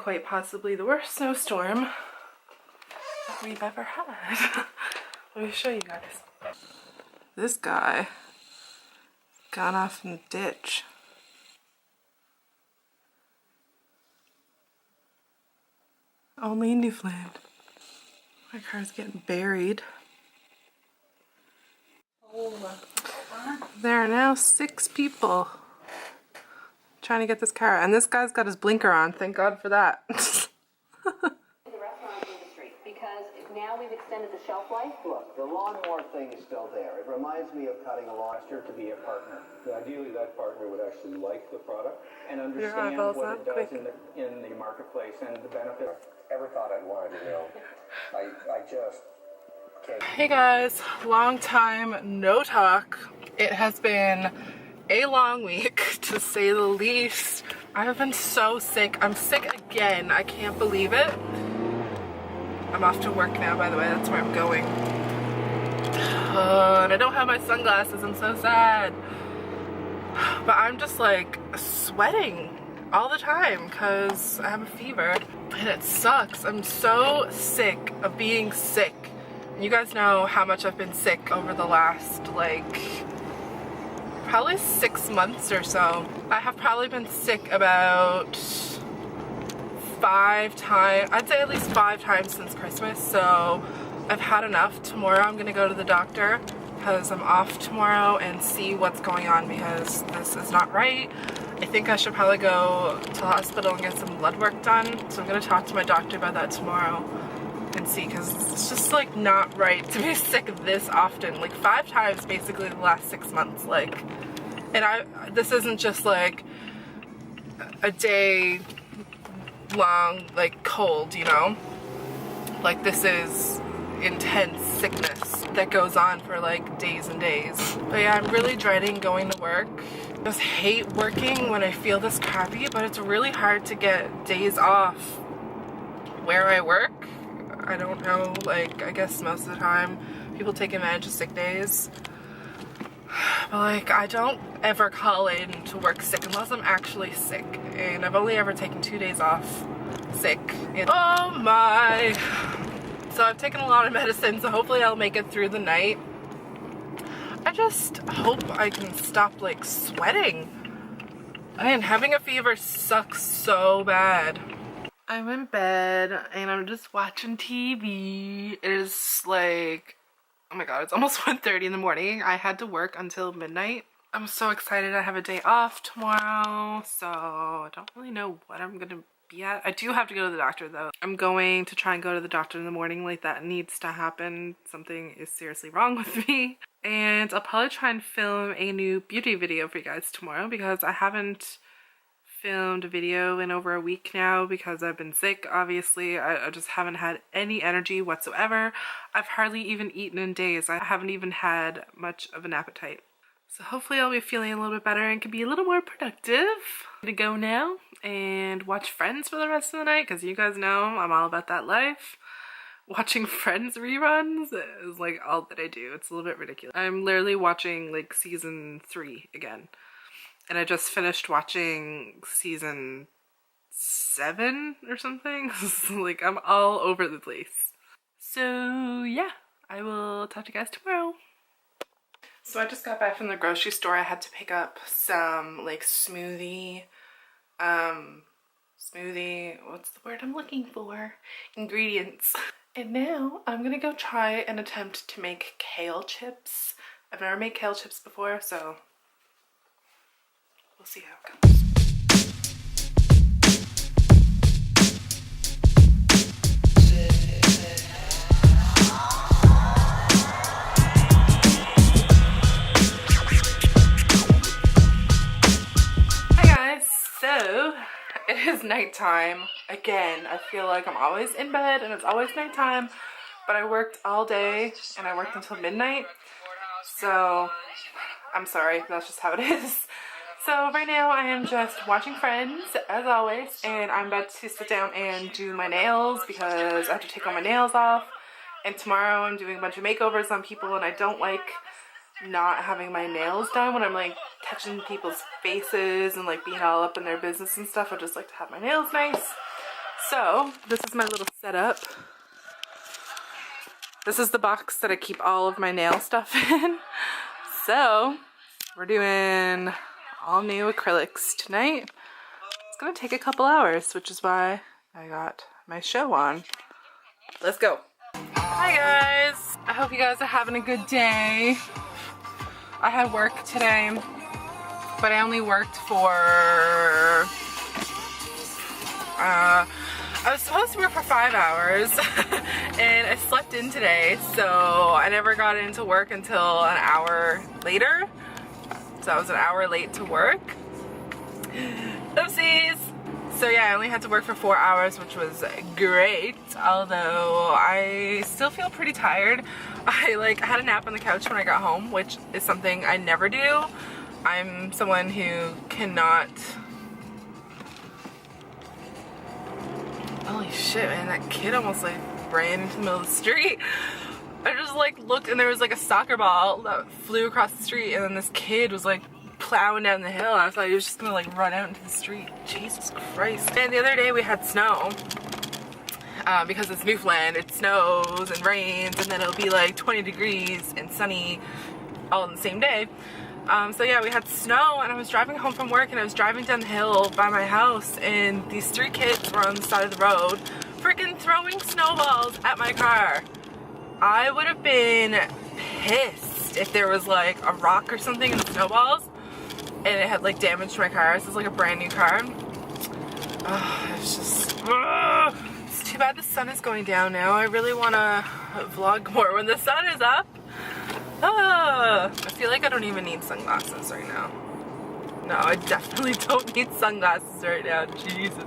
quite possibly the worst snowstorm that we've ever had. Let me show you guys. This guy got off in the ditch. Only in Newfoundland. My car's getting buried. There are now 6 people trying to get this car, and this guy's got his blinker on. Thank God for that. The restaurant industry, because now we've extended the shelf life. Look, the lawnmower thing is still there. It reminds me of cutting a lobster to be a partner. So ideally, that partner would actually like the product and understand what it does in the marketplace and the benefit. Ever thought I'd wanted to know? I just can't. Hey guys, long time no talk. It has been a long week, to say the least. I have been so sick. I'm sick again. I can't believe it. I'm off to work now, by the way. That's where I'm going. And I don't have my sunglasses. I'm so sad. But I'm just like sweating all the time because I have a fever. And it sucks. I'm so sick of being sick. You guys know how much I've been sick over the last like probably 6 months or so. I have probably been sick about 5 times, I'd say at least 5 times since Christmas, so I've had enough. Tomorrow I'm gonna go to the doctor because I'm off tomorrow and see what's going on because this is not right. I think I should probably go to the hospital and get some blood work done, so I'm gonna talk to my doctor about that tomorrow and see, because it's just like not right to be sick this often, like 5 times basically the last 6 months, like. And this isn't just like a day long like cold, you know, like this is intense sickness that goes on for like days and days. But yeah, I'm really dreading going to work. I just hate working when I feel this crappy, but it's really hard to get days off where I work. I don't know, like I guess most of the time people take advantage of sick days. But like, I don't ever call in to work sick unless I'm actually sick, and I've only ever taken 2 days off sick. And oh my! So I've taken a lot of medicine, so hopefully I'll make it through the night. I just hope I can stop like sweating. Man, having a fever sucks so bad. I'm in bed and I'm just watching TV. It is like, oh my god, it's almost 1:30 in the morning. I had to work until midnight. I'm so excited. I have a day off tomorrow, so I don't really know what I'm gonna be at. I do have to go to the doctor though. I'm going to try and go to the doctor in the morning. Like, that needs to happen. Something is seriously wrong with me. And I'll probably try and film a new beauty video for you guys tomorrow because I haven't filmed a video in over a week now because I've been sick. Obviously, I just haven't had any energy whatsoever. I've hardly even eaten in days. I haven't even had much of an appetite. So hopefully I'll be feeling a little bit better and can be a little more productive. I'm gonna go now and watch Friends for the rest of the night because you guys know I'm all about that life. Watching Friends reruns is like all that I do. It's a little bit ridiculous. I'm literally watching like season 3 again. And I just finished watching season 7 or something. Like, I'm all over the place. So yeah, I will talk to you guys tomorrow. So I just got back from the grocery store. I had to pick up some like smoothie, what's the word I'm looking for? Ingredients. And now I'm gonna go try and attempt to make kale chips. I've never made kale chips before, so we'll see how it goes. Hi guys, so it is nighttime. Again, I feel like I'm always in bed and it's always nighttime, but I worked all day and I worked until midnight. So I'm sorry, that's just how it is. So right now I am just watching Friends, as always, and I'm about to sit down and do my nails because I have to take all my nails off. And tomorrow I'm doing a bunch of makeovers on people, and I don't like not having my nails done when I'm like touching people's faces and like being all up in their business and stuff. I just like to have my nails nice. So, this is my little setup. This is the box that I keep all of my nail stuff in. So, we're doing all new acrylics tonight. It's gonna take a couple hours, which is why I got my show on. Let's go. Hi guys. I hope you guys are having a good day. I had work today, but I only worked for, I was supposed to work for 5 hours and I slept in today, so I never got into work until an hour later. So I was an hour late to work. Oopsies! So yeah, I only had to work for 4 hours, which was great, although I still feel pretty tired. I had a nap on the couch when I got home, which is something I never do. I'm someone who cannot... Holy shit, man, that kid almost ran into the middle of the street. I just looked and there was a soccer ball that flew across the street, and then this kid was plowing down the hill. I thought he was just gonna run out into the street. Jesus Christ. And the other day we had snow. Because it's Newfoundland, it snows and rains, and then it'll be 20 degrees and sunny all in the same day. So yeah, we had snow, and I was driving home from work, and I was driving down the hill by my house, and these 3 kids were on the side of the road freaking throwing snowballs at my car. I would have been pissed if there was a rock or something in the snowballs and it had damaged my car. This is a brand new car. It's just... It's too bad the sun is going down now. I really want to vlog more when the sun is up. I feel like I don't even need sunglasses right now. No, I definitely don't need sunglasses right now. Jesus.